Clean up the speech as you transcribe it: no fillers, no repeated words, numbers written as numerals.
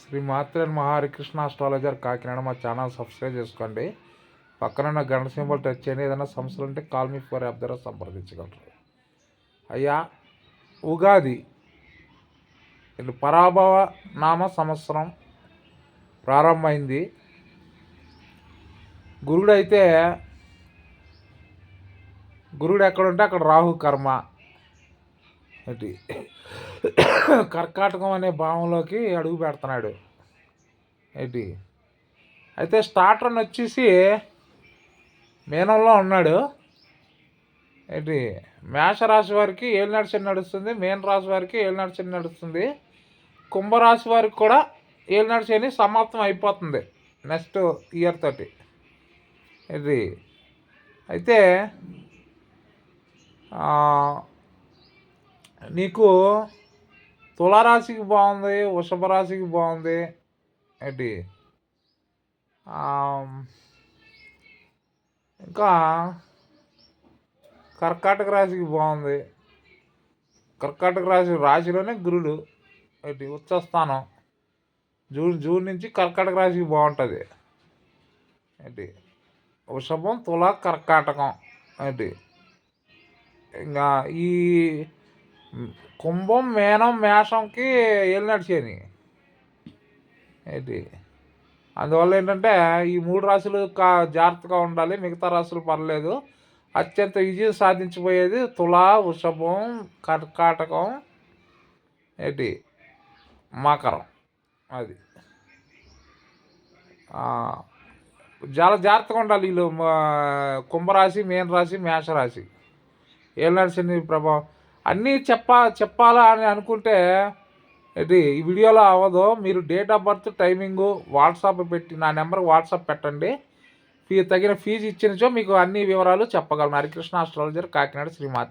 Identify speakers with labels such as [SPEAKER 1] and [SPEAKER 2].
[SPEAKER 1] శ్రీ మాత్రే నమః. హరికృష్ణ ఆస్ట్రాలజర్ కాకినాడ. మా channel subscribe చేసుకోండి. పక్కన గంట సింబల్ టచ్ చేయండి. ఏదైనా సమస్యలు ఉంటే కాల్ మీ ఫర్ యాప్ ద్వారా సంప్రదించగలరు. అయ్యా, ఉగాది పరాభవ నామ సంవత్సరం ప్రారంభమైంది. గురుడు ఎక్కడుంటే అక్కడ రాహు కర్మ ఏంటి కర్కాటకం అనే భావంలోకి అడుగు పెడుతున్నాడు ఏంటి. అయితే స్టార్టర్ వచ్చేసి మీనంలో ఉన్నాడు ఏంటి. మేషరాశి వారికి ఏలినాడు శని నడుస్తుంది, మీన రాశి వారికి ఏలినాడు శని నడుస్తుంది, కుంభరాశి వారికి కూడా ఏలినాడు శని సమాప్తం అయిపోతుంది నెక్స్ట్ ఇయర్ తోటి ఇది. అయితే నీకు తులారాశికి బాగుంది, వృషభ రాశికి బాగుంది ఏంటి. ఇంకా కర్కాటక రాశికి బాగుంది. కర్కాటక రాశిలోనే గురుడు ఏంటి ఉచ్చస్థానం. జూన్ నుంచి కర్కాటక రాశికి బాగుంటుంది ఏంటి. వృషభం, తుల, కర్కాటకం ఏంటి. ఇంకా ఈ కుంభం, మీనం, మేషంకి ఏలినాడు శని ఏంటి. అందువల్ల ఏంటంటే ఈ 3 రాశులు జాగ్రత్తగా ఉండాలి, మిగతా రాశులు పర్లేదు. అత్యంత విజయం సాధించిపోయేది తుల, వృషభం, కర్కాటకం ఏంటి, మకరం. అది చాలా జాగ్రత్తగా ఉండాలి వీళ్ళు. కుంభరాశి, మీన రాశి, మేషరాశి ఏలినాడు శని ప్రభావం అన్నీ చెప్పాలా అని అనుకుంటే ఇది ఈ వీడియోలో అవ్వదు. మీరు date of birth, timing WhatsApp పెట్టి నా నెంబర్కి వాట్సాప్ పెట్టండి. తగిన ఫీజు ఇచ్చినచో మీకు అన్ని వివరాలు చెప్పగలను. హరికృష్ణ ఆస్ట్రాలజర్ కాకినాడ శ్రీమాత.